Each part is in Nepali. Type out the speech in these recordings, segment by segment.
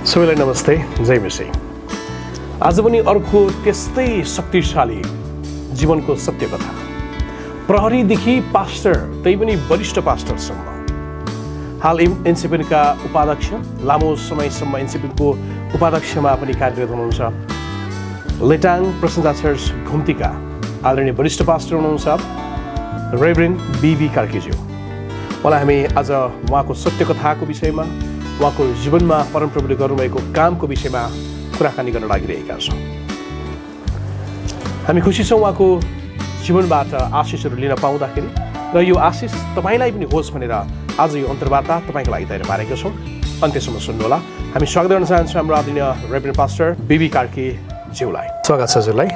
सबैलाई नमस्ते, जय मसी। आज पनि अर्को त्यस्तै शक्तिशाली जीवनको सत्य कथा। प्रहरीदेखि पास्टर, त्यही पनि वरिष्ठ पास्टरसम्म। हाल एनसीपीका उपाध्यक्ष, लामो समयसम्म एनसीपीको उपाध्यक्षमा पनि कार्यरत हुनुहुन्छ लेटाङ प्रसन्नता चर्च घुम्तीका आदरणीय वरिष्ठ पास्टर हुनुहुन्छ रेभरेन्ड बीबी कार्कीज्यू। मलाई हामी आज उहाँको सत्य कथाको विषयमा, उहाँको जीवनमा परमप्रभुले गर्नुभएको कामको विषयमा कुराकानी गर्न लागिरहेका छौँ। हामी खुसी छौँ उहाँको जीवनबाट आशिषहरू लिन पाउँदाखेरि, र यो आशिष तपाईँलाई पनि होस् भनेर आज यो अन्तर्वार्ता तपाईँको लागि तयार पारेका छौँ। अन्त्यसम्म सुन्नुहोला। हामी स्वागत गर्न चाहन्छौँ हाम्रो आदरणीय रेभरेन्ड पास्टर बीबी कार्की ज्यूलाई। स्वागत छ हजुरलाई।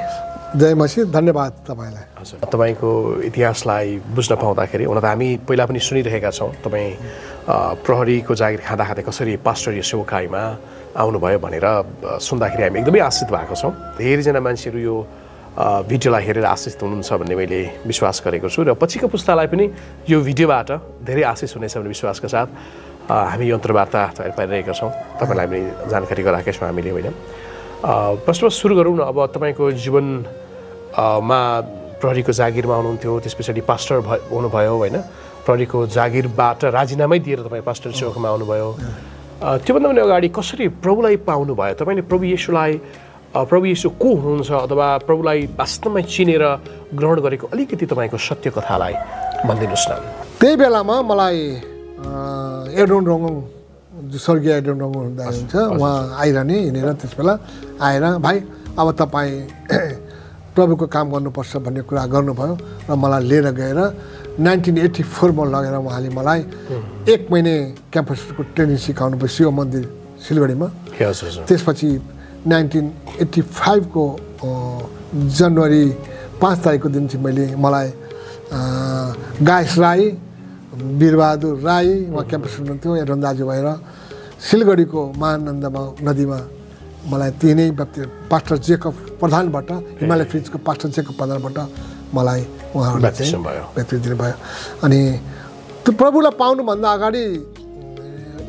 जय मसी, धन्यवाद तपाईँलाई। हजुर, तपाईँको इतिहासलाई बुझ्न पाउँदाखेरि हुन त हामी पहिला पनि सुनिरहेका छौँ तपाईँ प्रहरीको जागिर खाँदा खाँदै कसरी पास्टरीय सेवकाईमा आउनुभयो भनेर सुन्दाखेरि हामी एकदमै आश्रित भएको छौँ। धेरैजना मान्छेहरू यो भिडियोलाई हेरेर आशिष हुनुहुन्छ भन्ने मैले विश्वास गरेको छु, र पछिको पुस्तालाई पनि यो भिडियोबाट धेरै आशिष हुनेछ भन्ने विश्वासका साथ हामी यो अन्तर्वार्ता तयार पारिरहेका छौँ। तपाईँलाई पनि जानकारी गराएका छौँ हामीले, होइन? प्रश्नमा सुरु गरौँ न। अब तपाईँको जीवनमा प्रहरीको जागिरमा हुनुहुन्थ्यो, त्यस पछाडि पास्टर हुनुभयो, होइन? प्रहरीको जागिरबाट राजीनामै दिएर तपाईँ पास्टर सेवकमा आउनुभयो। त्योभन्दा पनि अगाडि कसरी प्रभुलाई पाउनुभयो? तपाईँले प्रभु येशू को हुनुहुन्छ अथवा प्रभुलाई वास्तवमै चिनेर ग्रहण गरेको अलिकति तपाईँको सत्य कथालाई भनिदिनुहोस् न। त्यही बेलामा मलाई एडोन रङ्गङ, स्वर्गीय एडोन रङ्गङ हुनुहुन्छ, उहाँ आइरहने हिँडेर त्यस बेला आएर भाइ अब तपाईँ प्रभुको काम गर्नुपर्छ भन्ने कुरा गर्नुभयो, र मलाई लिएर गएर 1984मा लगेर उहाँले मलाई 1 महिने क्याम्पसको ट्रेनिङ सिकाउनु भयो शिव मन्दिर सिलगढीमा। त्यसपछि 1985को जनवरी 5 तारिकको दिन चाहिँ मलाई गायस राई, वीरबहादुर राई उहाँ क्याम्पस हुनुहुन्थ्यो, एडोन दाजु भएर सिलगढीको महानन्दमा नदीमा मलाई तिनै व्यक्ति पास्टर जेकब प्रधानबाट, हिमालय फ्रिजको पास्टर जेकब प्रधानबाट मलाई उहाँहरूले चाहिँ व्यक्ति दिनुभयो। अनि त्यो प्रभुलाई पाउनुभन्दा अगाडि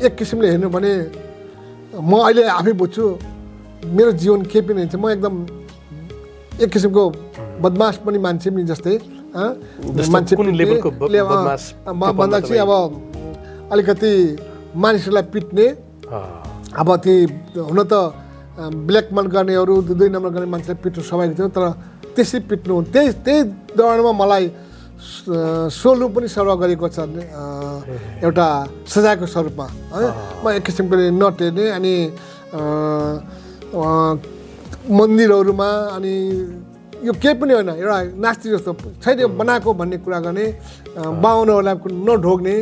एक किसिमले हेर्नु भने म अहिले आफै बुझ्छु मेरो जीवन केही पनि हुन्छ। म एकदम एक किसिमको बदमास पनि मान्छे पनि जस्तै मान्छे भन्दा चाहिँ अब अलिकति मानिसहरूलाई पिट्ने, अब ती हुन त ब्ल्याकमेल गर्नेहरू, 2 नम्बर गर्ने मान्छेलाई पिट्नु स्वाभाविक थियो, तर त्यसै पिट्नु त्यही दौरानमा मलाई सोल्नु पनि सर्व गरेको छ एउटा सजायको स्वरूपमा, है। म एक किसिमको नटेर्ने अनि मन्दिरहरूमा अनि यो केही पनि होइन, एउटा नास्ति जस्तो छैन बनाएको भन्ने कुरा गर्ने, बाहुनहरूलाई नढोग्ने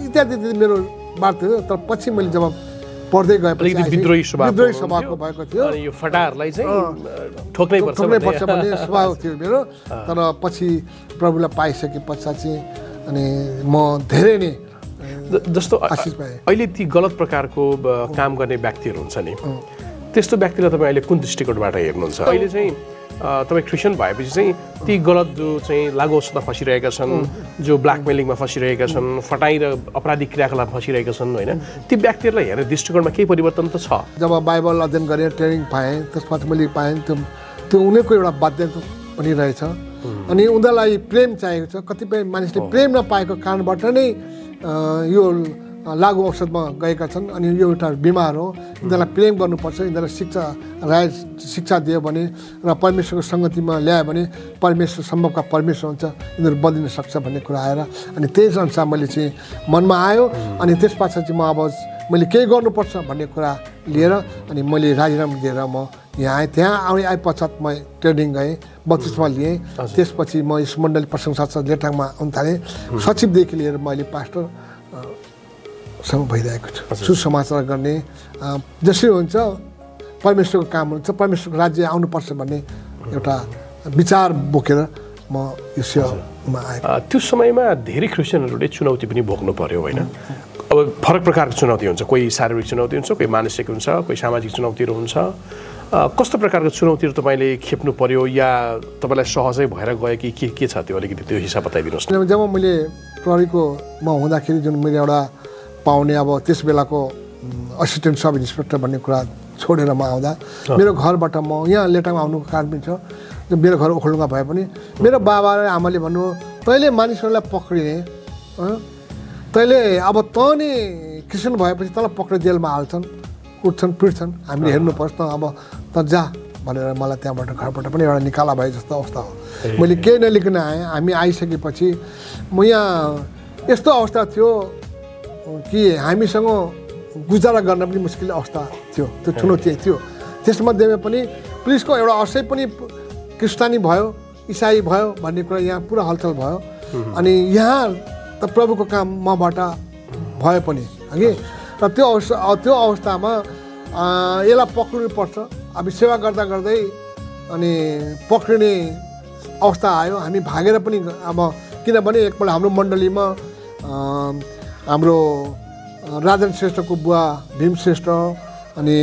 इत्यादि मेरो बात थियो। तर पछि मैले जब पढ्दै गएपछि विद्रोही स्वभावको भएको थियो, यो फटाहरूलाई चाहिँ ठोक्नै पर्छ भन्ने स्वभाव थियो मेरो। तर पछि प्रभुलाई पाइसके पश्चात चाहिँ अनि म धेरै नै जस्तो आशिष पाएँ। अहिले ती गलत प्रकारको काम गर्ने व्यक्तिहरू हुन्छ नि, त्यस्तो व्यक्तिलाई तपाईँ अहिले कुन दृष्टिकोणबाट हेर्नुहुन्छ? अहिले चाहिँ तपाईँ क्रिस्चियन भएपछि चाहिँ ती गलत जो चाहिँ लागु औषधमा फसिरहेका छन्, जो ब्ल्याकमेलिङमा फसिरहेका छन्, फटाइ र अपराधिक क्रियाकलाप फसिरहेका छन्, होइन? ती व्यक्तिहरूलाई हेर्ने दृष्टिकोणमा केही परिवर्तन त छ? जब बाइबल अध्ययन गरेर ट्रेनिङ पाएँ, त्यसपछि मैले पाएँ त्यो उनीहरूको एउटा बाध्यता पनि रहेछ। अनि उनीहरूलाई प्रेम चाहिएको छ। कतिपय मानिसले प्रेम नपाएको कारणबाट नै यो लागु औषधमा गएका छन्। अनि यो एउटा बिमार हो। यिनीहरूलाई प्रेम गर्नुपर्छ, यिनीहरूलाई शिक्षा दियो भने र परमेश्वरको सङ्गतिमा ल्यायो भने परमेश्वर सम्भवका परमेश्वर हुन्छ, यिनीहरू बदलिन सक्छ भन्ने कुरा आएर अनि त्यही अनुसार मैले चाहिँ मनमा आयो। अनि त्यस पछाडि चाहिँ म अब मैले केही गर्नुपर्छ भन्ने कुरा लिएर अनि मैले राजीनामा दिएर म यहाँ आएँ। त्यहाँ आए पश्चात म ट्रेनिङ गएँ, बत्तिसमा लिएँ। त्यसपछि म यस मण्डली प्रशंसा लेटाङमा आउन थालेँ। सचिवदेखि लिएर मैले पास्टर सम्म भइरहेको छु। सुसमाचार गर्ने जसरी हुन्छ, परमेश्वरको काम हुन्छ, परमेश्वरको राज्य आउनुपर्छ भन्ने एउटा विचार बोकेर म यो सेवामा आएँ। त्यो समयमा धेरै क्रिस्चियनहरूले चुनौती पनि भोग्नु पर्यो, होइन? अब फरक प्रकारको चुनौती हुन्छ, कोही शारीरिक चुनौती हुन्छ, कोही मानसिक हुन्छ, कोही सामाजिक चुनौतीहरू हुन्छ। कस्तो प्रकारको चुनौतीहरू तपाईँले खेप्नु पर्यो या तपाईँलाई सहजै भएर गयो कि के छ त्यो अलिकति त्यो हिसाब बताइदिनुहोस् न। जब मैले प्रहरीको म हुँदाखेरि जुन मैले एउटा पाउने अब त्यस बेलाको असिस्टेन्ट सब इन्सपेक्टर भन्ने कुरा छोडेर म आउँदा मेरो घरबाट म यहाँ लेटाङमा आउनुको कारण पनि छ मेरो घर ओखलडुङ्गा भए पनि मेरो बाबा र आमाले भन्नु तैँले मानिसहरूलाई पक्रिने तैँले अब तँ नि क्रिस्चियन भएपछि तँलाई पक्रेर जेलमा हाल्छन् उठ्छन् पिट्छन् हामीले हेर्नुपर्छ त अब त जा भनेर मलाई त्यहाँबाट घरबाट पनि एउटा निकाला भए जस्तो अवस्था हो मैले केही नलिकन आएँ हामी आइसकेपछि म यहाँ यस्तो अवस्था थियो कि हामीसँग गुजारा गर्न पनि मुस्किल अवस्था थियो त्यो चुनौती थियो त्यसमध्येमा पनि पुलिसको एउटा असै पनि क्रिस्तानी भयो इसाई भयो भन्ने कुरा यहाँ पुरा हलचल भयो अनि यहाँ त प्रभुको काम मबाट भए पनि हगि र त्यो अवस्थामा यसलाई पक्रिनु पर्छ अब सेवा गर्दा गर्दै अनि पक्रिने अवस्था आयो हामी भागेर पनि अब किनभने एकपल्ट हाम्रो मण्डलीमा हाम्रो राजन श्रेष्ठको बुवा भीम श्रेष्ठ अनि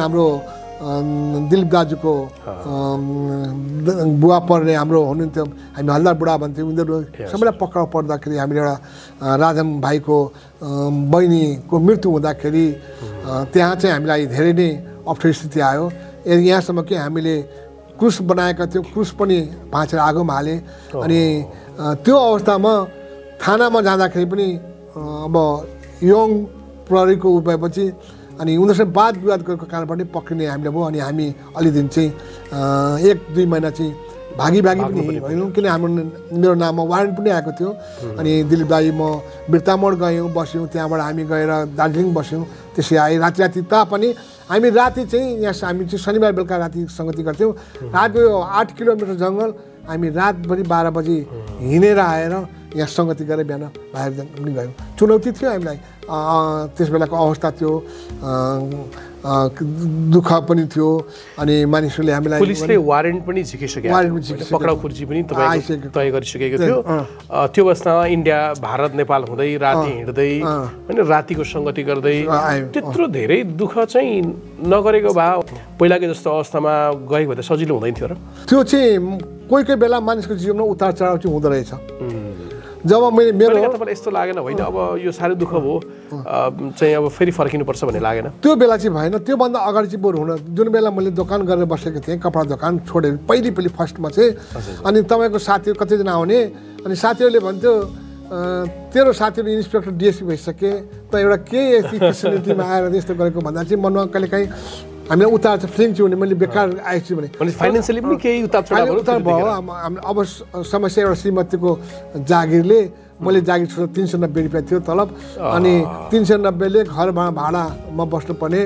हाम्रो दिलीप दाजुको बुवा पर्ने हाम्रो हुनुहुन्थ्यो हामी हल्दार बुढा भन्थ्यौँ उनीहरू सबैलाई पक्राउ पर्दाखेरि हामीले एउटा राजन भाइको बहिनीको मृत्यु हुँदाखेरि त्यहाँ चाहिँ हामीलाई धेरै नै अप्ठ्यारो स्थिति आयो यहाँसम्म कि हामीले क्रुस बनाएका थियौँ क्रुस पनि भाँचेर आगोमा हाले अनि त्यो अवस्थामा थानामा जाँदाखेरि पनि अब यङ प्रहरीको भएपछि अनि उनीहरूसँग वाद विवाद गरेको कारणबाट पक्रिने हामीले भयो अनि हामी अलि दिन चाहिँ 1-2 महिना चाहिँ भागी पनि भयौँ किन हाम्रो मेरो नाममा वारेन्ट पनि आएको थियो अनि दिलीप दाई म बिर्तामोड गयौँ बस्यौँ त्यहाँबाट हामी गएर दार्जिलिङ बस्यौँ त्यसै आए राति तापनि हामी राति चाहिँ यहाँ हामी चाहिँ शनिबार बेलुका राति सङ्गति गर्थ्यौँ रातको 8 किलोमिटर जङ्गल हामी रातभरि 12 बजी हिँडेर आएर यहाँ सङ्गति गरेर बिहान बाहिर पनि गयौँ चुनौती थियो हामीलाई त्यस बेलाको अवस्था थियो दुःख पनि थियो अनि मानिसहरूले हामीलाई पुलिसले वारेन्ट पनि झिकिसक्यो पक्राउ खुर्ची पनि तपाईँ तय गरिसकेको थियो त्यो अवस्थामा इन्डिया भारत नेपाल हुँदै राति हिँड्दै होइन रातिको सङ्गति गर्दै त्यत्रो धेरै दुःख चाहिँ नगरेको भए पहिलाको जस्तो अवस्थामा गएको भए त सजिलो हुँदैन थियो र त्यो चाहिँ कोही बेला मानिसको जीवनमा उतार चढाव चाहिँ हुँदो रहेछ जब मेरो तपाईँलाई यस्तो लागेन होइन अब यो साह्रै दुःख भयो चाहिँ अब फेरि फर्किनुपर्छ भन्ने लागेन त्यो बेला चाहिँ भएन त्योभन्दा अगाडि चाहिँ बरु हुन जुन बेला मैले दोकान गरेर बसेको थिएँ कपडा दोकान छोडेर पहिले फर्स्टमा चाहिँ अनि तपाईँको साथीहरू कतिजना आउने अनि साथीहरूले भन्थ्यो तेरो साथीहरू इन्सपेक्टर डिएसपी भइसके त एउटा के नीतिमा आएर यस्तो गरेको भन्दा चाहिँ मनमा कहिलेकाहीँ हामीलाई उतार चाहिँ फिलिङ चाहिँ हुने मैले बेकार आएछु भने फाइनेन्सियली पनि केही उतार भयो अब समस्या एउटा श्रीमतीको जागिरले मैले जागिर छोडेर 390 रुपियाँ थियो तलब अनि 390ले घर भाडामा बस्नुपर्ने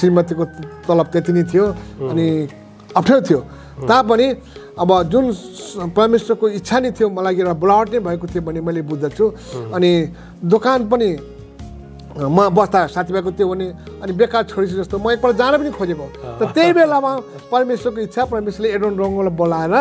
श्रीमतीको तलब त्यति नै थियो अनि अप्ठ्यारो थियो तापनि अब जुन परमेश्वरको इच्छा नै थियो मलाई एउटा बोलावट नै भएको थियो भने मैले बुझ्दछु अनि दोकान पनि म बस्दा साथीभाइको त्यो भने अनि बेकार छोडिछु जस्तो म एकपल्ट जान पनि खोजेको त त्यही बेलामा परमेश्वरको इच्छा परमेश्वरले एडोन रङ्गोलाई बोलाएर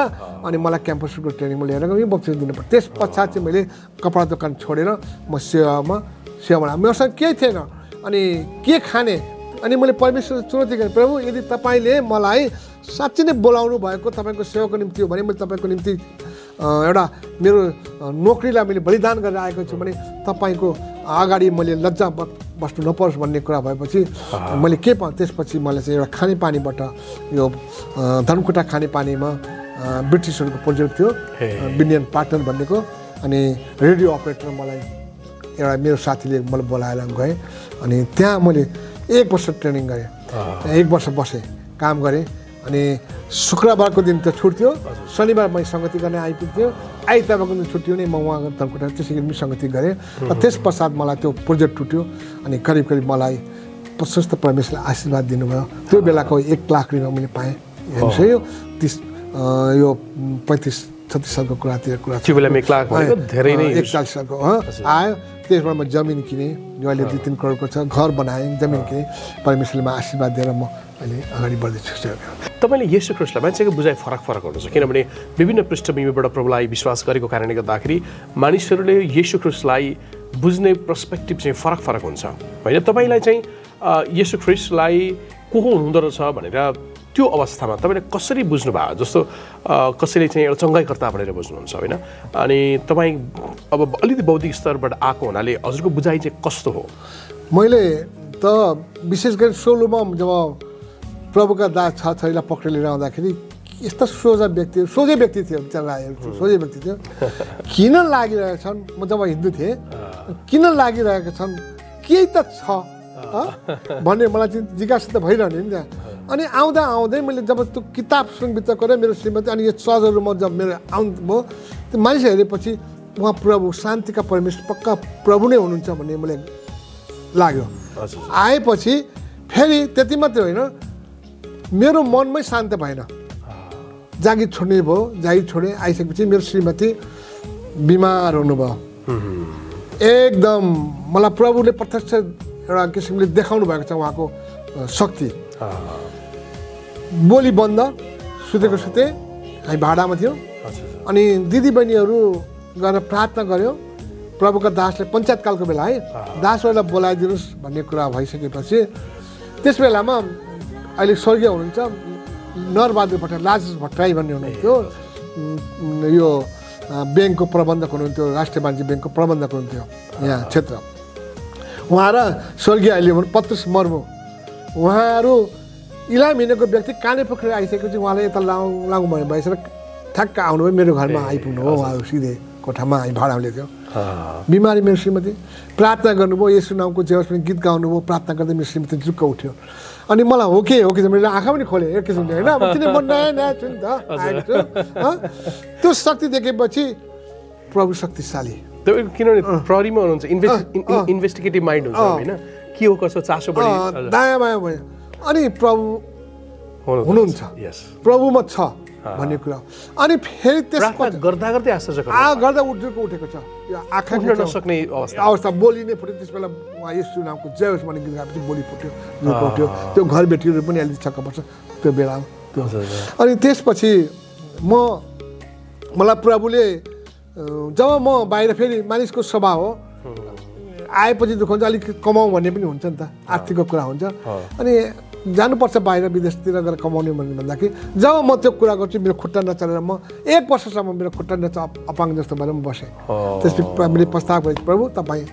अनि मलाई क्याम्पसको ट्रेनिङमा लिएर गयो बक्सिस दिनुपर्छ त्यस पश्चात चाहिँ मैले कपडा दोकान छोडेर म सेवामा मसँग केही थिएन अनि के खाने अनि मैले परमेश्वर चुनौती गरेँ प्रभु यदि तपाईँले मलाई साँच्चै नै बोलाउनु भएको तपाईँको सेवाको निम्ति हो भने मैले तपाईँको निम्ति एउटा मेरो नोकरीलाई मैले बलिदान गरेर आएको छु भने तपाईँको अगाडि मैले लज्जा बस्नु नपरोस् भन्ने कुरा भएपछि मैले के त्यसपछि मलाई चाहिँ एउटा खानेपानीबाट यो धनकुटा खानेपानीमा ब्रिटिसहरूको प्रोजेक्ट थियो बिनियन पार्टनर भन्नेको अनि रेडियो अपरेटर मलाई एउटा मेरो साथीले मलाई बोलाएर गएँ अनि त्यहाँ मैले 1 वर्ष ट्रेनिङ गरेँ 1 वर्ष बसेँ काम गरेँ अनि शुक्रबारको दिन त छुट्यो शनिबार मैले सङ्गति गर्न आइपुग्थ्यो आइतबारको दिन छुट्यो नै म उहाँ धनकुटा त्यसै गरी पनि सङ्गति गरेँ र त्यस पश्चात मलाई त्यो प्रोजेक्ट टुट्यो अनि करिब मलाई प्रशस्त परमेश्वरले आशीर्वाद दिनुभयो त्यो बेलाको 1 लाख रुपियाँ मैले पाएँ हेर्नुहोस् है यो 30 यो 35-36 सालको कुरा त्यो बेलामा 1 लाख भनेको धेरै नै 41 सालको आयो त्यसबाट म जमिन किनेँ जो अहिले 2-3 करोडको छ घर बनाएँ जमिन किनेँ परमेश्वरले आशीर्वाद दिएर म अहिले अगाडि बढ्दैछु तपाईँले येशू ख्रीष्टलाई मान्छेको बुझाइ फरक हुन्छ किनभने विभिन्न पृष्ठभूमिबाट प्रभुलाई विश्वास गरेको कारणले गर्दाखेरि मानिसहरूले येशू ख्रीष्टलाई बुझ्ने पर्सपेक्टिभ चाहिँ फरक हुन्छ होइन तपाईँलाई चाहिँ येशू ख्रीष्टलाई को हुनुहुँदो रहेछ भनेर त्यो अवस्थामा तपाईँले कसरी बुझ्नुभयो जस्तो कसैले चाहिँ एउटा चङ्गाइकर्ता भनेर बुझ्नुहुन्छ होइन अनि तपाईँ अब अलिकति बौद्धिक स्तरबाट आएको हुनाले हजुरको बुझाइ चाहिँ कस्तो हो मैले त विशेष गरी सोलोमा जब प्रभुका दास छोरीलाई पक्रेर लिएर आउँदाखेरि यस्ता सोझै व्यक्ति थियो राईहरू सोझै व्यक्ति थियो किन लागिरहेछन् म जब हिन्दू थिएँ किन लागिरहेका छन् केही त छ भन्ने मलाई चाहिँ जिज्ञासा त भइरहने नि त अनि आउँदै मैले जब त्यो किताब सुनभित्र गरेँ मेरो श्रीमती अनि यो चर्चहरूमा जब मेरो आउनुभयो त्यो मानिस हेरेपछि उहाँ प्रभु शान्तिका परमेश्वर पक्का प्रभु नै हुनुहुन्छ भन्ने मलाई लाग्यो आएपछि फेरि त्यति मात्रै होइन मेरो मनमै शान्त भएन जागिर छोड्ने भयो जागिर छोडेँ आइसकेपछि मेरो श्रीमती बिमार हुनुभयो एकदम मलाई प्रभुले प्रत्यक्ष एउटा किसिमले देखाउनु भएको छ उहाँको शक्ति बोली बन्द सुतेको सुते हामी भाडामा थियौँ अनि दिदीबहिनीहरू गएर प्रार्थना गऱ्यो प्रभुका दासले पञ्चायतकालको बेला है दासहरूलाई बोलाइदिनुहोस् भन्ने कुरा भइसकेपछि त्यस बेलामा अहिले स्वर्गीय हुनुहुन्छ नरबहादुर भट्टराई लाजेश भट्टराई भन्ने हुनुहुन्थ्यो यो ब्याङ्कको प्रबन्धक हुनुहुन्थ्यो राष्ट्रिय वाणिज्य ब्याङ्कको प्रबन्धक हुनुहुन्थ्यो यहाँ क्षेत्र उहाँ र स्वर्गीय अहिले पत्रुस मर्मु उहाँहरू इलाम हिँडेको व्यक्ति काने पोखरी आइसकेपछि उहाँले यता लागु भएछ र ठ्याक्क आउनुभयो मेरो घरमा आइपुग्नु हो उहाँहरू सिधै कोठामा हामी भाडामा लिएको थियौँ बिमारी मेरो श्रीमती प्रार्थना गर्नुभयो यसो नामको जे होस् पनि गीत गाउनुभयो प्रार्थना गर्दै मेरो श्रीमती जुक्क उठ्यो अनि मलाई हो कि मैले आँखा पनि खोलेँ एक किसिमले होइन अब किन म नयाँ छु नि त आएको छु त्यो शक्ति देखेपछि प्रभु शक्तिशाली तपाईँको किनभने प्रहरीमा हुनुहुन्छ इन्भेस्टिगेटिभ माइन्ड हुन्छ होइन के हो कसो चासो बढी दायाँ बायाँ भयो अनि प्रभु हुनुहुन्छ प्रभुमा छ भन्ने कुरा अनि फेरि त्यसपछि गर्दा गर्दै आश्चर्य गर्दा उठेको छ यो आँखा नसक्ने अवस्था बोली नै फुट्यो त्यस बेला उहाँ यसो नामको जय होस् भन्ने गीत गाएपछि बोली फुट्यो उठ्यो त्यो घर बेटीहरू पनि अलिक छक्क पर्छ त्यो बेला त्यो अनि त्यसपछि मलाई प्रभुले जब म बाहिर फेरि मानिसको स्वभाव हो आएपछि दुःख हुन्छ अलिक कमाउँ भन्ने पनि हुन्छ नि त आर्थिकको कुरा हुन्छ अनि जानुपर्छ बाहिर विदेशतिर गएर कमाउने भन्दाखेरि जब म त्यो कुरा गर्छु मेरो खुट्टा नचलेर म 1 वर्षसम्म मेरो खुट्टा अपाङ्ग जस्तो भएर म बसेँ त्यसपछि मैले प्रस्ताव गरेँ प्रभु तपाईँ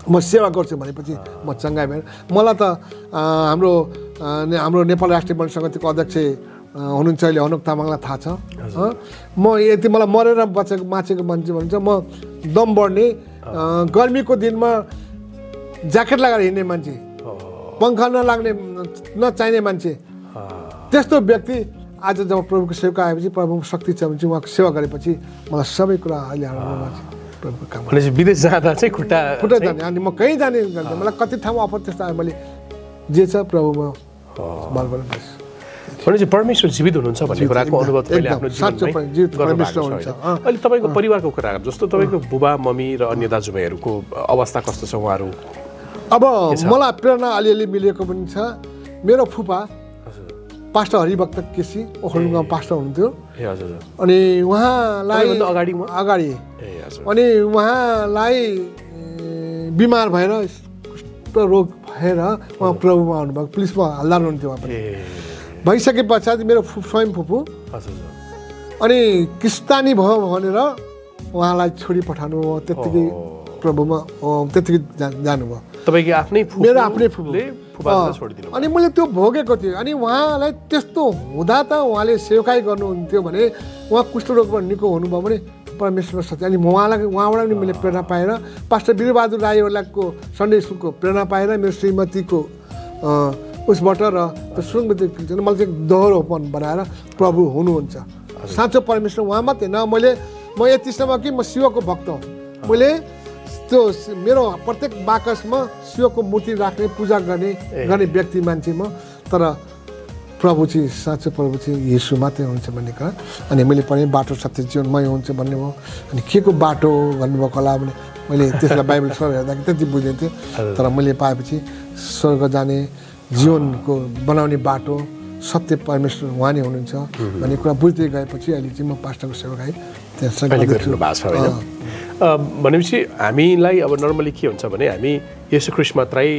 म सेवा गर्छु भनेपछि म चङ्गाइ भएर मलाई त हाम्रो नेपाल राष्ट्रिय मण्डल समितिको अध्यक्ष हुनुहुन्छ अहिले अनुप तामाङलाई थाहा छ म यति मलाई मरेर बाँचेको मान्छे भन्छ म दम बढ्ने गर्मीको दिनमा ज्याकेट लगाएर हिँड्ने मान्छे पङ्खा नलाग्ने नचाहिने मान्छे त्यस्तो व्यक्ति आज जब प्रभुको सेवा आएपछि प्रभुको शक्ति छ भने चाहिँ उहाँको सेवा गरेपछि मलाई सबै कुरा अहिले प्रभुको काम विदेश जाँदा चाहिँ खुट्टा जाने अनि म कहीँ जाने मलाई कति ठाउँमा अफर त्यस्तो आयो मैले जे छ प्रभुमा बलबल भनेपछि परमेश्वर जीवित हुनुहुन्छ भन्ने कुराको अनुभव तपाईँले आफ्नो जीवनमा अहिले तपाईँको परिवारको कुरा जस्तो तपाईँको बुबा मम्मी र अन्य दाजुभाइहरूको अवस्था कस्तो छ उहाँहरू अब मलाई प्रेरणा अलिअलि मिलेको पनि छ मेरो फुपा पास्टर हरिभक्त केसी ओखलडुङ्गामा पास्टर हुनुहुन्थ्यो अनि उहाँलाई अगाडि अनि उहाँलाई बिमार भएर रोग भएर उहाँ प्रभुमा आउनुभयो पुलिसमा हल्दार हुनुहुन्थ्यो उहाँ पनि भइसके पछाडि मेरो स्वयं फुपू अनि क्रिस्तानी भयो भनेर उहाँलाई छोडी पठाउनु भयो त्यत्तिकै प्रभुमा त्यत्तिकै जानुभयो तपाईँको आफ्नै मेरो आफ्नै फुपूले अनि मैले त्यो भोगेको थिएँ अनि उहाँलाई त्यस्तो हुँदा त उहाँले सेवकाई गर्नुहुन्थ्यो भने उहाँ कुष्ठरोगबाट निको हुनुभयो भने परमेश्वर सत्य अनि उहाँबाट पनि मैले प्रेरणा पाएर पास्टर वीरबहादुर राईवालाको सन्डे स्कुलको प्रेरणा पाएर मेरो श्रीमतीको उसबाट र त्यो सुनमती मलाई चाहिँ दोहोरोपन बनाएर प्रभु हुनुहुन्छ साँचो परमेश्वर उहाँ मात्रै न म यतिसम्म कि म शिवको भक्त हो मैले त्यो मेरो प्रत्येक बाकसमा शिवको मूर्ति राख्ने पूजा गर्ने व्यक्ति मान्छे म तर प्रभु चाहिँ साँचो प्रभु चाहिँ येशू मात्रै हुन्छ भन्ने कुरा अनि मैले पनि बाटो सत्य जीवनमै हुन्छ भन्ने भयो अनि के को बाटो भन्नुभएको होला भने मैले त्यसलाई बाइबल सर हेर्दाखेरि त्यति बुझ्ने थिएँ तर मैले पाएपछि स्वर्ग जाने जीवनको बनाउने बाटो सत्य परमेश्वर उहाँ नै हुनुहुन्छ भन्ने कुरा बुझ्दै गएपछि अहिले चाहिँ म पास्टरको सेवा गाएँ भनेपछि हामीलाई अब नर्मली के हुन्छ भने हामी येशू ख्रीष्ट मात्रै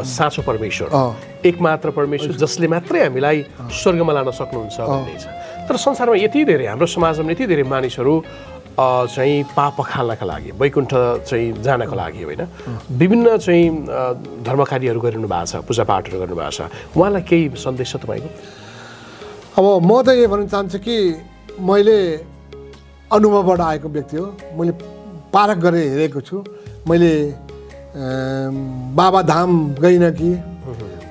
साँचो परमेश्वर एकमात्र परमेश्वर जसले मात्रै हामीलाई स्वर्गमा लान सक्नुहुन्छ भन्ने छ तर संसारमा यति धेरै हाम्रो समाजमा यति धेरै मानिसहरू चाहिँ पाप पखाल्नका लागि वैकुण्ठ चाहिँ जानको लागि होइन विभिन्न चाहिँ धर्म कार्यहरू गरिरहनु भएको छ पूजापाठहरू गर्नुभएको छ उहाँलाई केही सन्देश छ तपाईँको अब म त के भन्न चाहन्छु कि मैले अनुभवबाट आएको व्यक्ति हो मैले पारक गरेर हेरेको छु मैले बाबा धाम गइनँ कि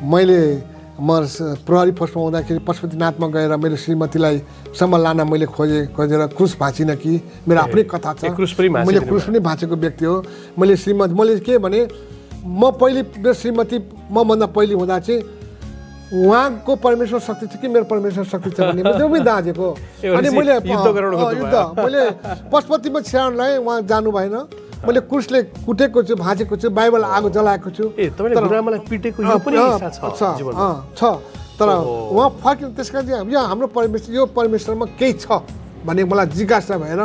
मैले म प्रहरी पोस्टमा हुँदाखेरि पशुपतिनाथमा गएर मेरो श्रीमतीलाई सम्म लान मैले खोजेर क्रुस भाँचिनँ कि मेरो आफ्नै कथा छ मैले क्रुस पनि भाँचेको व्यक्ति हो मैले श्रीमती मैले के भने म पहिले मेरो श्रीमती मभन्दा पहिले हुँदा चाहिँ उहाँको परमेश्वर शक्ति छ कि मेरो परमेश्वर शक्ति छ भन्ने त्यो पनि दाँजेको अनि मैले युद्ध मैले पशुपतिमा छ्याउनलाई उहाँ जानु भएन मैले क्रुसले कुटेको छु भाँचेको छु बाइबल आगो जलाएको छु छ तर उहाँ फर्किनु त्यस कारण यो हाम्रो परमेश्वर यो परमेश्वरमा केही छ भन्ने मलाई जिज्ञासा भएर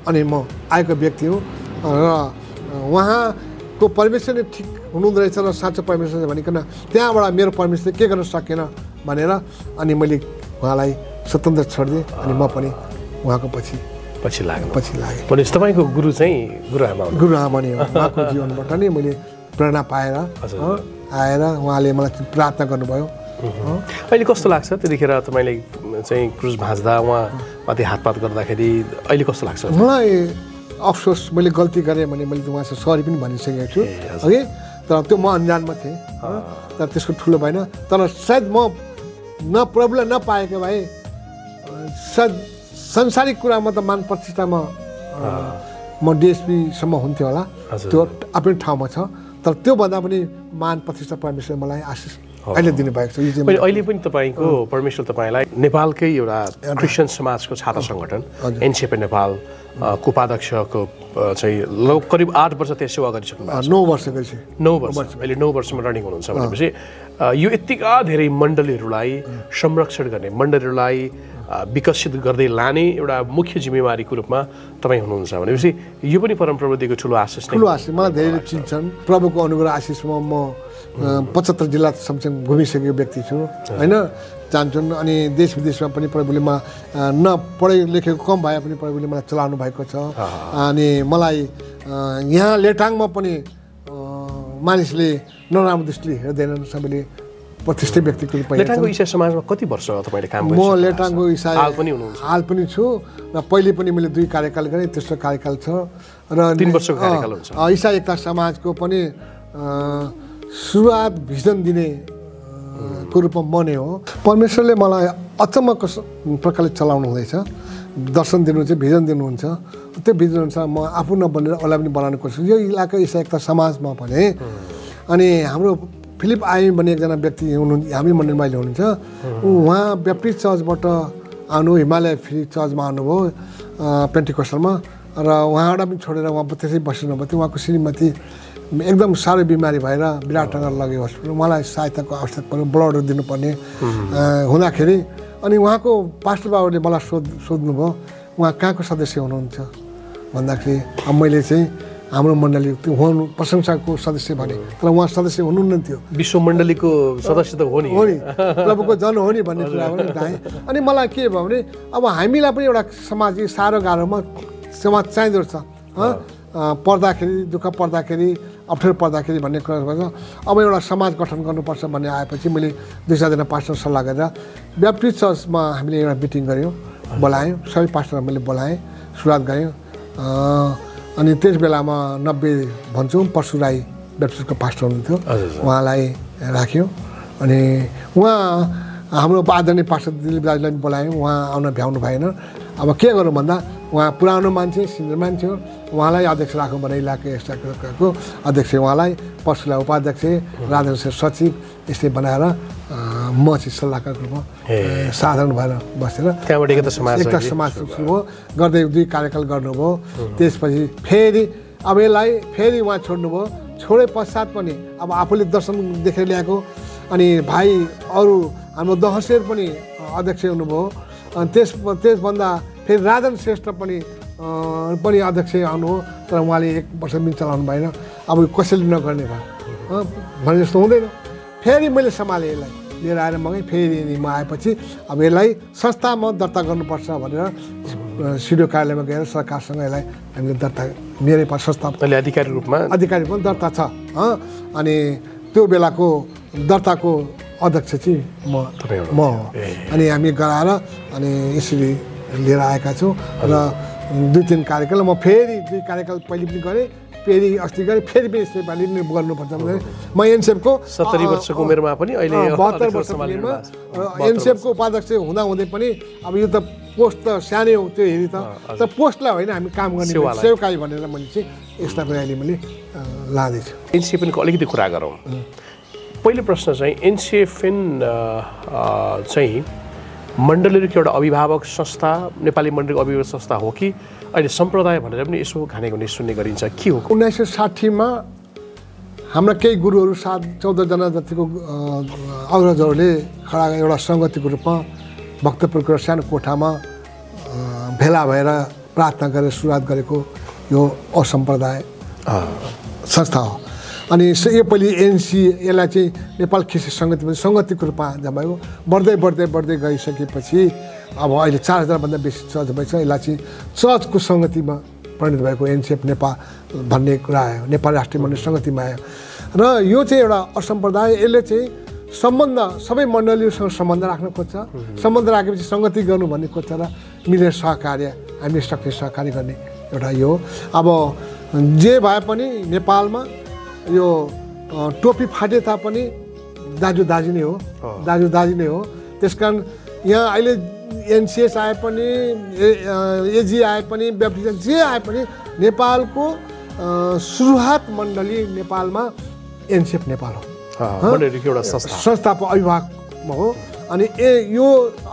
अनि म आएको व्यक्ति हुँ र उहाँको परमेश्वरले ठिक हुनुहुँदो रहेछ र साँचो परमेश्वर भनिकन त्यहाँबाट मेरो परमेश्वरले के गर्न सकेन भनेर अनि मैले उहाँलाई स्वतन्त्र छोडिदिएँ अनि म पनि उहाँको पछि लागेँ भनेपछि तपाईँको गुरु चाहिँ गुरुआमा नि हो उहाँको जीवनबाट नै मैले प्रेरणा पाएर आएर उहाँले मलाई प्रार्थना गर्नुभयो अहिले कस्तो लाग्छ त्यतिखेर तपाईँले चाहिँ क्रुस भाँच्दा उहाँ माथि हातपात गर्दाखेरि अहिले कस्तो लाग्छ मलाई अफसोस मैले गल्ती गरेँ भने मैले उहाँसँग सरी पनि भनिसकेको छु है तर त्यो म अन्जानमा थिएँ तर त्यसको ठुलो भएन तर सायद म प्रभुलाई नपाएको भए सायद संसारिक कुरामा त मान प्रतिष्ठामा म डिएसपीसम्म हुन्थ्यो होला त्यो आफ्नै ठाउँमा छ तर त्योभन्दा पनि मान प्रतिष्ठा परमेश्वर मलाई आशिष अहिले दिनुभएको छ अहिले पनि तपाईँको परमेश्वर तपाईँलाई नेपालकै एउटा क्रिस्चियन समाजको छात्र सङ्गठन एनसिपी नेपाल उपाध्यक्षको चाहिँ करिब 8 वर्ष त्यहाँ सेवा गरिसक्नु भएको 9 वर्ष अहिले 9 वर्षमा रनिङ हुनुहुन्छ भनेपछि यो यत्तिका धेरै मण्डलीहरूलाई संरक्षण गर्ने मण्डलीहरूलाई विकसित गर्दै लाने एउटा मुख्य जिम्मेवारीको रूपमा तपाईँ हुनुहुन्छ भनेपछि यो पनि परमप्रभुको ठुलो आशिष मलाई धेरै चिन्छन् प्रभुको अनुग्रह आशिषमा म 75 जिल्ला समसम घुमिसकेको व्यक्ति छु होइन जान्छन् अनि देश विदेशमा पनि प्रभुले नपढे लेखेको कम भए पनि प्रभुले मलाई चलाउनु भएको छ अनि मलाई यहाँ लेटाङमा पनि मानिसले नराम्रो दृष्टिले हेर्दैनन् सबैले प्रतिष्ठित व्यक्तिको रूपमा लेटाङको इसाई समाजमा कति वर्ष तपाईँले काम म लेटाङको इसाई हाल पनि छु र पहिले पनि मैले 2 कार्यकाल गरेँ तेस्रो कार्यकाल छ र 3 वर्षको कार्यकाल हुन्छ इसाई एकता समाजको पनि सुरुवात भिजन दिने को रूपमा बने हो परमेश्वरले मलाई अचम्मको प्रकारले चलाउनु हुँदैछ दर्शन दिनु चाहिँ भिजन दिनुहुन्छ त्यो भिजन अनुसार म आफू नबनेर अरूलाई पनि बनाउनु खोज्छु यो इलाका इसाई एकता समाजमा भने अनि हाम्रो फिलिप आइम भन्ने एकजना व्यक्ति हुनुहुन्छ हामी मण्डलमा अहिले हुनुहुन्छ उहाँ ब्याप्टिस्ट चर्चबाट आउनु हिमालय फ्री चर्चमा आउनुभयो पेन्टिकोस्टलमा र उहाँबाट पनि छोडेर उहाँ त्यसै बस्नुभएको थियो उहाँको श्रीमती एकदम साह्रै बिमारी भएर विराटनगर लग्यो हस्पिटल उहाँलाई सहायताको आवश्यक पर्यो ब्लडहरू दिनुपर्ने हुँदाखेरि अनि उहाँको पास्टर बाबुले मलाई सोध्नुभयो उहाँ कहाँको सदस्य हुनुहुन्छ भन्दाखेरि अब मैले चाहिँ हाम्रो मण्डली हुनु प्रशंसाको सदस्य भने तर उहाँ सदस्य हुनुहुन्न थियो विश्व मण्डलीको सदस्य त हो नि प्रभुको जन हो नि भन्ने कुरा पनि थाहा अनि मलाई के भयो भने अब हामीलाई पनि एउटा सामाजिक साह्रो गाह्रोमा समाज चाहिँदो रहेछ पर्दाखेरि दुःख पर्दाखेरि अप्ठ्यारो पर्दाखेरि भन्ने कुरा भन्छ अब एउटा समाज गठन गर्नुपर्छ भन्ने आएपछि मैले 2-4 जना पास्टर सल्लाह गरेर ब्याप्टिस्ट चर्चमा हामीले एउटा मिटिङ गऱ्यौँ बोलायौँ सबै पास्टरहरू मैले बोलाएँ सुरुवात गऱ्यौँ अनि त्यस बेलामा 90 भन्छौँ परशु राई ब्याप्टिस्टको पास्टर हुनुहुन्थ्यो उहाँलाई राख्यौँ अनि उहाँ हाम्रो आदरणीय पास्टर दिलीप दाजुलाई पनि बोलायौँ उहाँ आउन भ्याउनु भएन अब के गरौँ भन्दा उहाँ पुरानो मान्छे सिनियर मान्छे हो उहाँलाई अध्यक्ष राखौँ भने इलाका एस्टाको अध्यक्ष उहाँलाई परशुलाई उपाध्यक्ष राजन सचिव यस्तै बनाएर म चाहिँ सल्लाहकार रूपमा साधारण भएर बसेर त्यहाँबाट एकता समाज सुरु हो गर्दै 2 कार्यकाल गर्नुभयो त्यसपछि फेरि अब यसलाई फेरि उहाँ छोड्नुभयो छोडे पश्चात पनि अब आफूले दर्शन देखेर ल्याएको अनि भाइ अरू हाम्रो दहसेर पनि अध्यक्ष हुनुभयो अनि त्यसभन्दा फेरि राजन श्रेष्ठ पनि अध्यक्ष आउनु हो तर उहाँले 1 वर्ष पनि चलाउनु भएन अब कसैले नगर्ने भयो भने जस्तो हुँदैन फेरि मैले सम्हालेँ यसलाई लिएर आएर मगाएँ फेरि म आएपछि अब यसलाई संस्थामा दर्ता गर्नुपर्छ भनेर सिडिओ कार्यालयमा गएर सरकारसँग यसलाई हामीले दर्ता मेरै संस्था अधिकारी रूपमा पनि दर्ता छ अनि त्यो बेलाको दर्ताको अध्यक्ष चाहिँ म हो अनि हामी गराएर अनि यसरी लिएर आएका छौँ र 2-3 कार्यकाल म फेरि 2 कार्यकाल पहिले पनि गरेँ फेरि अस्ति गरेँ फेरि पनि यसपालि नै गर्नुपर्छ भने म एनसिएफको 70 वर्षको उमेरमा पनि अहिले 72 वर्षको उमेरमा एनसिएफको उपाध्यक्ष हुँदाहुँदै पनि अब यो त पोस्ट त सानै हो त्यो हेरी त पोस्टलाई होइन हामी काम गर्ने सेवकाई भनेर मैले चाहिँ यस्ता कुरा अहिले मैले लाँदैछु एनसिएफएनको अलिकति कुरा गरौँ पहिलो प्रश्न चाहिँ एनसिएफएन चाहिँ मण्डलीको एउटा अभिभावक संस्था नेपाली मण्डलीको अभिभावक संस्था हो कि अहिले सम्प्रदाय भनेर पनि यसो खाने गर्ने सुन्ने गरिन्छ के हो 1960मा हाम्रा केही गुरुहरू 14 जना जतिको अग्रजहरूले खडा एउटा सङ्गतिको रूपमा भक्तपुरको सानो कोठामा भेला भएर प्रार्थना गरेर सुरुवात गरेको यो असम्प्रदाय संस्था हो अनि यो पहिले एनसी यसलाई चाहिँ नेपाल ख्रिस्टी सङ्गतिको रूपमा जमायो बढ्दै गइसकेपछि अब अहिले 4000 भन्दा बेसी चर्च भएछ यसलाई चाहिँ चर्चको सङ्गतिमा परिणत भएको एनसिएफ नेपाल भन्ने कुरा आयो नेपाल राष्ट्रिय मण्डली सङ्गतिमा आयो र यो चाहिँ एउटा असम्प्रदाय यसले चाहिँ सम्बन्ध सबै मण्डलीहरूसँग सम्बन्ध राख्न खोज्छ सम्बन्ध राखेपछि सङ्गति गर्नु भन्ने खोज्छ र मिलेर सहकार्य हामीले सक्ने सहकार्य गर्ने एउटा यो अब जे भए पनि नेपालमा यो टोपी फाटे तापनि दाजु नै हो त्यसकारण यहाँ अहिले एनसिएस आए पनि एजी आए पनि ब्याप्टिजम जे आए पनि नेपालको सुरुवात मण्डली नेपालमा एनसिएफ नेपाल हो संस्थाको अभिभावकमा हो अनि यो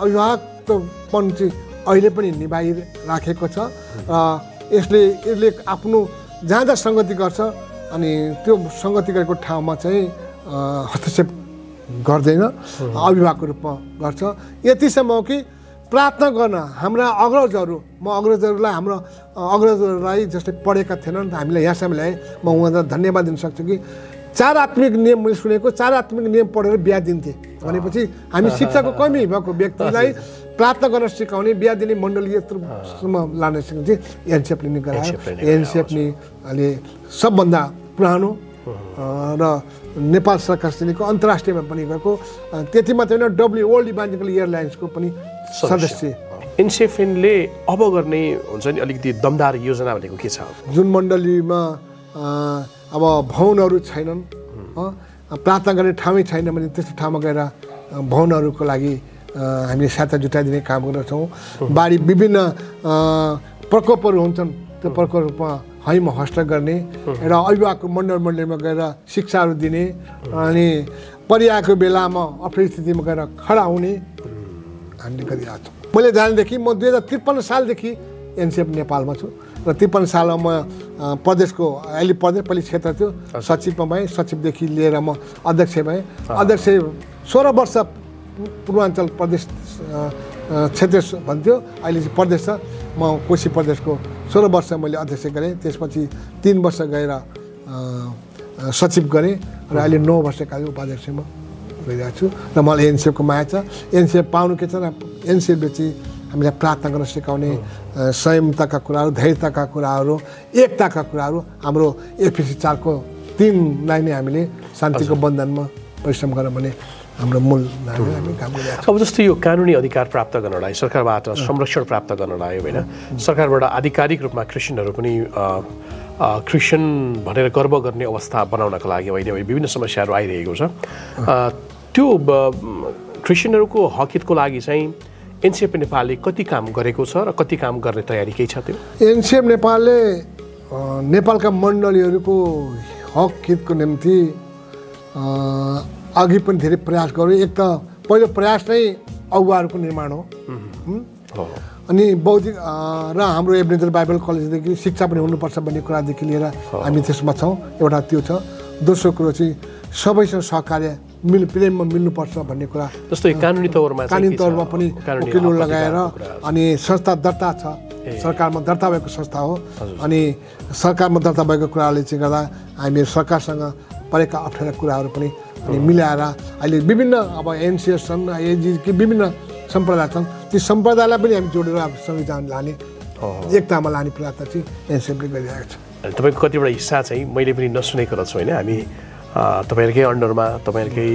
अभिभावकपन चाहिँ अहिले पनि निभाइराखेको छ यसले आफ्नो जहाँ सङ्गति गर्छ अनि त्यो सङ्गति गरेको ठाउँमा चाहिँ हस्तक्षेप गर्दैन अभिभावकको रूपमा गर्छ यतिसम्म हो कि प्रार्थना गर्न हाम्रा अग्रजहरूलाई जस्तै पढेका थिएनन् हामीलाई यहाँसम्म ल्याए म उहाँलाई धन्यवाद दिन सक्छु कि 4 आत्मिक नियम मैले सुनेको 4 आत्मिक नियम पढेर बिहा दिन्थे भनेपछि हामी शिक्षाको कमी भएको व्यक्तिलाई प्रार्थना गर्न सिकाउने बिहा दिने मण्डली यत्रोसम्म लान सिकाउने एनसिएफले नै गरायो एनसिएफले अहिले सबभन्दा पुरानो र नेपाल सरकारसँगको अन्तर्राष्ट्रियमा पनि गएको त्यति मात्रै होइन वर्ल्ड इभान्जेलिकल एयरलाइन्सको पनि सदस्य एनसिएफएनले अब गर्ने हुन्छ नि अलिकति दमदार योजना भनेको के छ जुन मण्डलीमा अब भवनहरू छैनन् प्रार्थना गर्ने ठाउँै छैन भने त्यस्तो ठाउँमा गएर भवनहरूको लागि हामीले सहायता जुटाइदिने काम गर्छौँ बाढी विभिन्न प्रकोपहरू हुन्छन् त्यो प्रकोपमा हैम हस्त गर्ने एउटा अभिभावकको मण्डलीमा गएर शिक्षाहरू दिने अनि परिआएको बेलामा अप्ठ्यारो स्थितिमा गएर खडा हुने हामीले गरिरहेको छौँ मैले जानेदेखि म 2053 सालदेखि एनसिएफ नेपालमा छु र 53 सालमा म प्रदेशको अहिले पहिले क्षेत्र थियो सचिवमा भएँ सचिवदेखि लिएर म अध्यक्ष भएँ अध्यक्ष 16 वर्ष पूर्वाञ्चल प्रदेश क्षेत्र भन्थ्यो अहिले चाहिँ प्रदेश छ म कोशी प्रदेशको 16 वर्ष मैले अध्यक्ष गरेँ त्यसपछि 3 वर्ष गएर सचिव गरेँ र अहिले 9 वर्षका उपाध्यक्षमा गइरहेको छु र मलाई एनसिएफको माया छ एनसिएफ पाउनु के छ र एनसिएफले चाहिँ हामीलाई प्रार्थना गर्न सिकाउने संयमताका कुराहरू धैर्यताका कुराहरू एकताका कुराहरू हाम्रो एफिसी 4 को 3लाई नै हामीले शान्तिको बन्धनमा परिश्रम गरेर भने हाम्रो मूल हामी काम गरिरहेको अब जस्तो यो कानुनी अधिकार प्राप्त गर्नलाई सरकारबाट संरक्षण प्राप्त गर्नलाई होइन सरकारबाट आधिकारिक रूपमा क्रिस्चियनहरू पनि क्रिस्चियन भनेर गर्व गर्ने अवस्था बनाउनका लागि अहिले विभिन्न समस्याहरू आइरहेको छ त्यो क्रिस्चियनहरूको हक हितको लागि चाहिँ एनसिएफ नेपालले कति काम गरेको छ र कति काम गर्ने तयारी केही छ त्यो एनसिएफ नेपालले नेपालका मण्डलीहरूको हक हितको निम्ति अघि पनि धेरै प्रयास गर्यो एक त पहिलो प्रयास नै अगुवाहरूको निर्माण हो अनि बौद्धिक र हाम्रो एभेन्जर बाइबल कलेजदेखि शिक्षा पनि हुनुपर्छ भन्ने कुरादेखि लिएर हामी त्यसमा छौँ एउटा त्यो छ दोस्रो कुरो चाहिँ सबैसँग सहकार्य प्रेममा मिल्नुपर्छ भन्ने कुरा जस्तो कानुनी तौरमा पनि वकिलो लगाएर अनि संस्था दर्ता छ सरकारमा दर्ता भएको संस्था हो अनि सरकारमा दर्ता भएको कुराले चाहिँ गर्दा हामी सरकारसँग परेका अप्ठ्यारा कुराहरू पनि अनि मिलाएर अहिले विभिन्न अब एनसिएस छन् एजी विभिन्न सम्प्रदाय छन् ती सम्प्रदायलाई पनि हामी जोडेर अब संविधान लाने एकतामा लाने प्रार्थना चाहिँ एनसिएफले गरिरहेको छ। तपाईँको कतिवटा हिस्सा चाहिँ मैले पनि नसुनेको रहेछु होइन। हामी तपाईँहरूकै अन्डरमा तपाईँहरूकै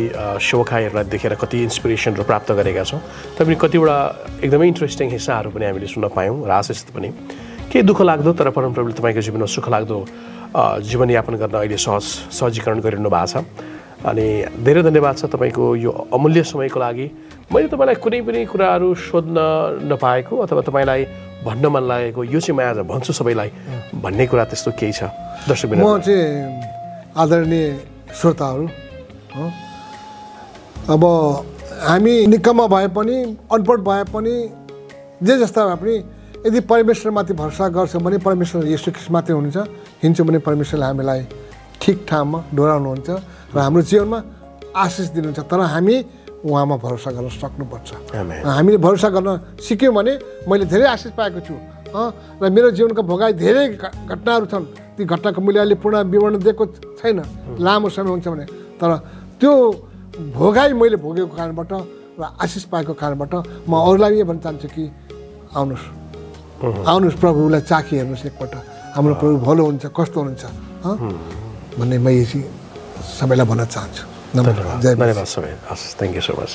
शोखाहरूलाई देखेर कति इन्सपिरेसनहरू प्राप्त गरेका छौँ। तपाईँ कतिवटा एकदमै इन्ट्रेस्टिङ हिस्साहरू पनि हामीले सुन्न पायौँ र आशिष पनि केही दुःख लाग्दो तर परमप्रभुले तपाईँको जीवनमा सुख लाग्दो जीवनयापन गर्न अहिले सहजीकरण गरिरहनु भएको छ। अनि धेरै धन्यवाद छ तपाईँको यो अमूल्य समयको लागि। मैले तपाईँलाई कुनै पनि कुराहरू सोध्न नपाएको अथवा तपाईँलाई भन्न मन लागेको यो चाहिँ म आज भन्छु सबैलाई भन्ने कुरा त्यस्तो केही छ दर्शक? म चाहिँ आदरणीय श्रोताहरू, अब हामी निकम्मा भए पनि अनपढ भए पनि जे जस्ता भए पनि यदि परमेश्वरमाथि भरोसा गर्छौँ भने परमेश्वर येशू ख्रीष्ट मात्रै हुनुहुन्छ। हिँड्छौँ भने परमेश्वरले हामीलाई ठिक ठाउँमा डोराउनुहुन्छ र हाम्रो जीवनमा आशिष दिनुहुन्छ। तर हामी उहाँमा भरोसा गर्न सक्नुपर्छ। हामीले भरोसा गर्न सिक्यौँ भने मैले धेरै आशिष पाएको छु र मेरो जीवनको भोगाई धेरै घटनाहरू छन्। ती घटनाको मैले अहिले पूर्ण विवरण दिएको छैन, लामो समय हुन्छ भने। तर त्यो भोगाई मैले भोगेको कारणबाट र आशिष पाएको कारणबाट म अरूलाई यो भन्न चाहन्छु कि आउनुहोस् प्रभुलाई चाखी हेर्नुहोस् एकपल्ट, हाम्रो प्रभु भलो हुन्छ, कस्तो हुनुहुन्छ भन्ने म यो चाहिँ सबैलाई भन्न चाहन्छु। धन्यवाद सबै। हस्, थ्याङ्क यू सो मच।